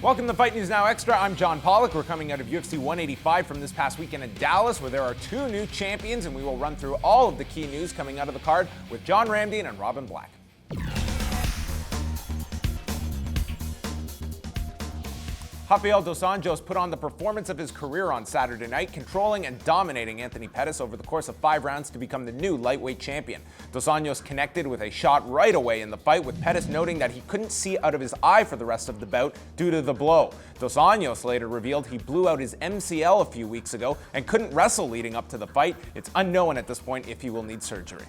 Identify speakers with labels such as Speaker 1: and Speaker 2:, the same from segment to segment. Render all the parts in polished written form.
Speaker 1: Welcome to Fight News Now Extra. I'm John Pollock. We're coming out of UFC 185 from this past weekend in Dallas, where there are two new champions, and we will run through all of the key news coming out of the card with John Ramdine and Robin Black. Rafael dos Anjos put on the performance of his career on Saturday night, controlling and dominating Anthony Pettis over the course of 5 rounds to become the new lightweight champion. Dos Anjos connected with a shot right away in the fight, with Pettis noting that he couldn't see out of his eye for the rest of the bout due to the blow. Dos Anjos later revealed he blew out his MCL a few weeks ago and couldn't wrestle leading up to the fight. It's unknown at this point if he will need surgery.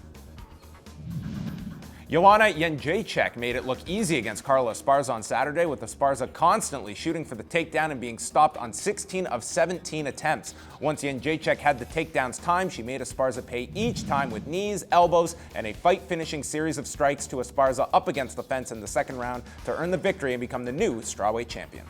Speaker 1: Jedrzejczyk made it look easy against Carla Esparza on Saturday, with Esparza constantly shooting for the takedown and being stopped on 16 of 17 attempts. Once Jedrzejczyk had the takedowns timed, she made Esparza pay each time with knees, elbows, and a fight-finishing series of strikes to Esparza up against the fence in the second round to earn the victory and become the new strawweight champion.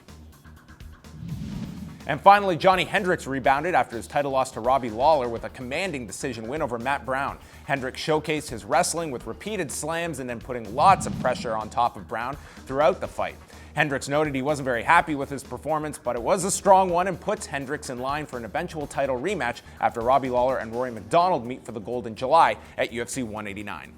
Speaker 1: And finally, Johnny Hendricks rebounded after his title loss to Robbie Lawler with a commanding decision win over Matt Brown. Hendricks showcased his wrestling with repeated slams and then putting lots of pressure on top of Brown throughout the fight. Hendricks noted he wasn't very happy with his performance, but it was a strong one and puts Hendricks in line for an eventual title rematch after Robbie Lawler and Rory MacDonald meet for the gold in July at UFC 189.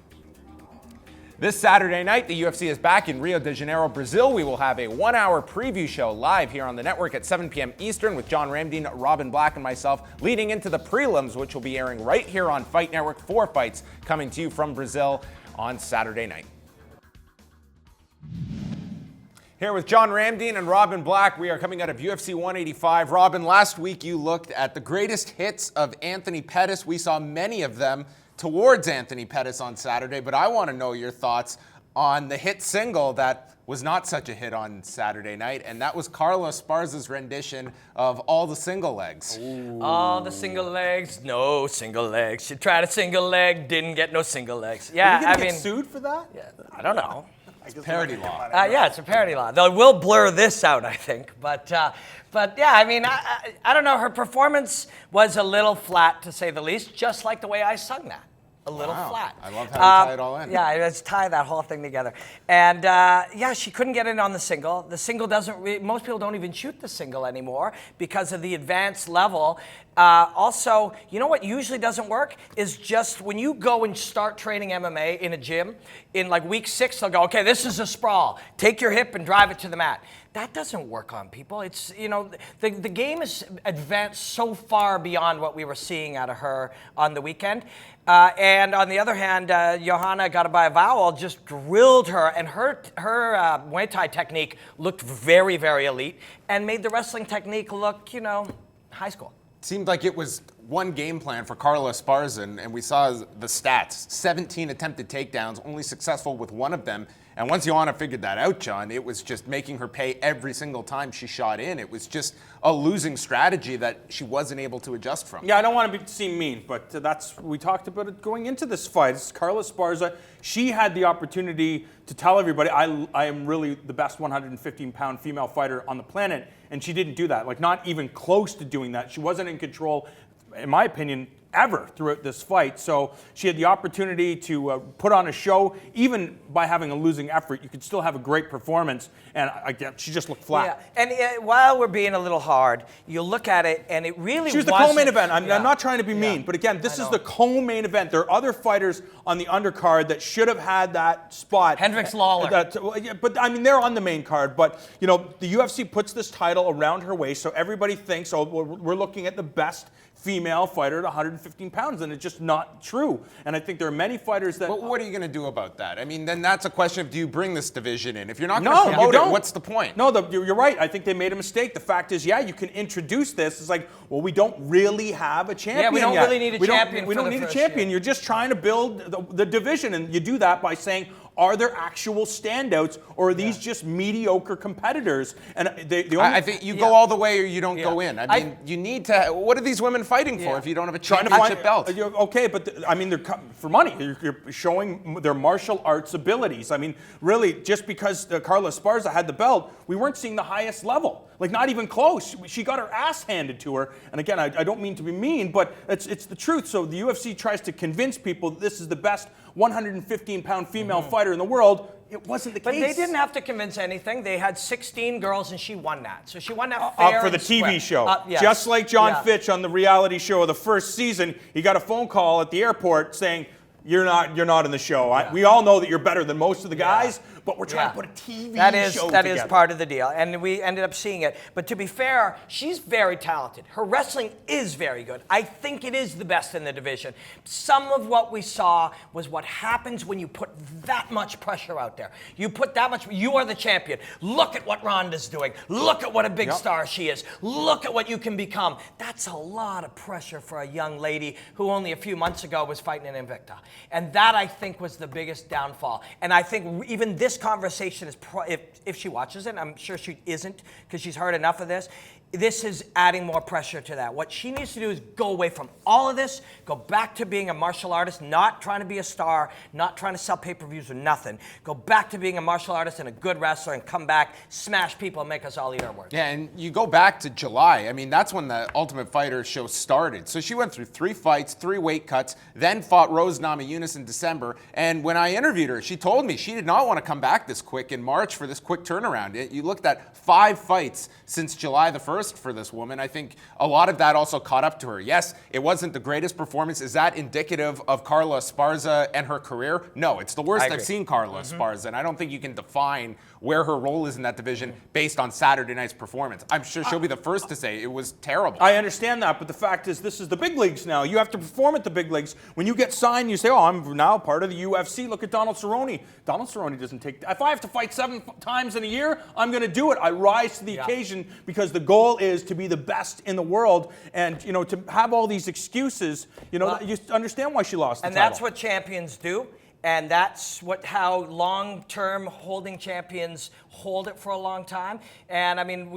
Speaker 1: This Saturday night, the UFC is back in Rio de Janeiro, Brazil. We will have a 1-hour preview show live here on the network at 7 p.m. Eastern with John Ramdine, Robin Black, and myself, leading into the prelims, which will be airing right here on Fight Network. 4 fights coming to you from Brazil on Saturday night. Here with John Ramdine and Robin Black, we are coming out of UFC 185. Robin, last week you looked at the greatest hits of Anthony Pettis. We saw many of them towards Anthony Pettis on Saturday, but I want to know your thoughts on the hit single that was not such a hit on Saturday night, and that was Carla Esparza's rendition of All the Single Legs.
Speaker 2: Ooh. All the single legs, no single legs. She tried a single leg, didn't get no single legs.
Speaker 3: Yeah, I mean, get sued for that?
Speaker 2: Yeah, I don't know.
Speaker 1: It's parody law.
Speaker 2: Yeah, it's a parody law. Though we'll blur this out, I think. But yeah, I mean, I don't know. Her performance was a little flat, to say the least, just like the way I sung that. A little flat.
Speaker 1: I love how you tie it all in.
Speaker 2: Yeah, let's tie that whole thing together. And yeah, she couldn't get in on the single. The single doesn't, most people don't even shoot the single anymore because of the advanced level. Also, you know what usually doesn't work is just when you go and start training MMA in a gym, in like week 6, they'll go, okay, this is a sprawl. Take your hip and drive it to the mat. That doesn't work on people. It's, you know, the game has advanced so far beyond what we were seeing out of her on the weekend. And on the other hand, Johanna Garbaivao just drilled her, and her Muay Thai technique looked very, very elite and made the wrestling technique look, you know, high school.
Speaker 1: Seemed like it was one game plan for Carla Esparza, and we saw the stats. 17 attempted takedowns, only successful with one of them. And once Joanna figured that out, John, it was just making her pay every single time she shot in. It was just a losing strategy that she wasn't able to adjust from.
Speaker 3: Yeah, I don't want to seem mean, but we talked about it going into this fight. It's Carla Esparza. She had the opportunity to tell everybody, I am really the best 115-pound female fighter on the planet, and she didn't do that. Like, not even close to doing that. She wasn't in control, in my opinion, ever throughout this fight. So she had the opportunity to put on a show. Even by having a losing effort, you could still have a great performance, and she just looked flat.
Speaker 2: Yeah, and while we're being a little hard, you look at it, and it really
Speaker 3: She was the co-main event. I'm not trying to be mean, but again, this is the co-main event. There are other fighters on the undercard that should have had that spot.
Speaker 2: Hendricks Lawler.
Speaker 3: But I mean, they're on the main card, but you know, the UFC puts this title around her waist, so everybody thinks, oh, we're looking at the best female fighter at 115 pounds, and it's just not true. And I think there are many fighters that...
Speaker 1: But what are you going to do about that? I mean, then that's a question of, do you bring this division in? If you're not going to promote it, what's the point?
Speaker 3: No, you're right. I think they made a mistake. The fact is, yeah, you can introduce this. It's like, well, we don't really have a champion
Speaker 2: yet. Yeah, we don't really need a champion.
Speaker 3: We don't need a champion. You're just trying to build the division, and you do that by saying, are there actual standouts, or are these just mediocre competitors? And
Speaker 1: I think you go all the way or you don't go in. I mean, you need to. What are these women fighting for if you don't have a championship belt?
Speaker 3: Okay, but I mean, they're for money. You're showing their martial arts abilities. I mean, really, just because Carla Esparza had the belt, we weren't seeing the highest level. Like, not even close. She got her ass handed to her. And again, I don't mean to be mean, but it's the truth. So the UFC tries to convince people that this is the best 115-pound female fighter in the world. it wasn't the
Speaker 2: But
Speaker 3: case.
Speaker 2: they didn't have to convince anything. They had 16 girls, and she won that. So she won that fair
Speaker 3: for the
Speaker 2: and square.
Speaker 3: TV show.
Speaker 2: Yes.
Speaker 3: Just like John
Speaker 2: Yeah.
Speaker 3: Fitch on the reality show of the first season, he got a phone call at the airport saying, you're not in the show. We all know that you're better than most of the guys, but we're trying to put a TV show
Speaker 2: That
Speaker 3: together.
Speaker 2: is part of the deal, and we ended up seeing it. But to be fair, she's very talented. Her wrestling is very good. I think it is the best in the division. Some of what we saw was what happens when you put that much pressure out there. You put that much, you are the champion. Look at what Ronda's doing. Look at what a big star she is. Look at what you can become. That's a lot of pressure for a young lady who only a few months ago was fighting in Invicta. And that, I think, was the biggest downfall. And I think even this conversation is, if she watches it, I'm sure she isn't because she's heard enough of this, this is adding more pressure to that. What she needs to do is go away from all of this, go back to being a martial artist, not trying to be a star, not trying to sell pay-per-views or nothing. Go back to being a martial artist and a good wrestler and come back, smash people, and make us all eat our words.
Speaker 1: Yeah, and you go back to July. I mean, that's when the Ultimate Fighter show started. So she went through 3 fights, 3 weight cuts, then fought Rose Namajunas in December. And when I interviewed her, she told me she did not want to come back this quick in March for this quick turnaround. You looked at 5 fights since July the 1st for this woman. I think a lot of that also caught up to her. Yes, it wasn't the greatest performance. Is that indicative of Carla Esparza and her career? No, it's the worst I've seen Carla Esparza, and I don't think you can define where her role is in that division based on Saturday night's performance. I'm sure she'll be the first to say it was terrible.
Speaker 3: I understand that, but the fact is this is the big leagues now. You have to perform at the big leagues. When you get signed, you say, oh, I'm now part of the UFC. Look at Donald Cerrone. Donald Cerrone doesn't take... If I have to fight 7 times in a year, I'm going to do it. I rise to the occasion because the goal is to be the best in the world. And, you know, to have all these excuses, you know, you understand why she lost the title.
Speaker 2: And that's what champions do. And that's how long-term holding champions hold it for a long time. And I mean,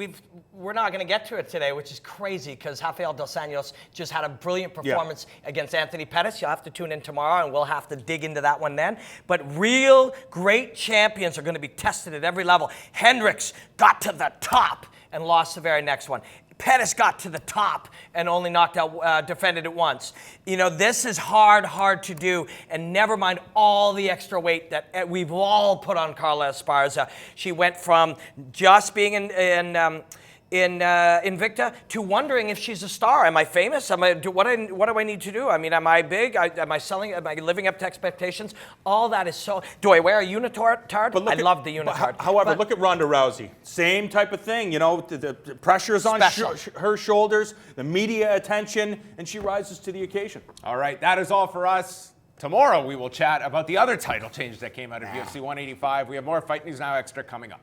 Speaker 2: we're not going to get to it today, which is crazy because Rafael Dos Anjos just had a brilliant performance against Anthony Pettis. You'll have to tune in tomorrow, and we'll have to dig into that one then. But real great champions are going to be tested at every level. Hendricks got to the top and lost the very next one. Pettis got to the top and only knocked out, defended it once. You know, this is hard to do, and never mind all the extra weight that we've all put on Carla Esparza. She went from just being in Invicta to wondering if she's a star. Am I famous? What do I need to do? I mean, am I big? Am I selling? Am I living up to expectations? All that is so... Do I wear a unitard? I love the unitard.
Speaker 3: However, look at Ronda Rousey. Same type of thing. You know, the pressure is on her shoulders, the media attention, and she rises to the occasion.
Speaker 1: All right, that is all for us. Tomorrow we will chat about the other title change that came out of UFC 185. We have more Fight News Now Extra coming up.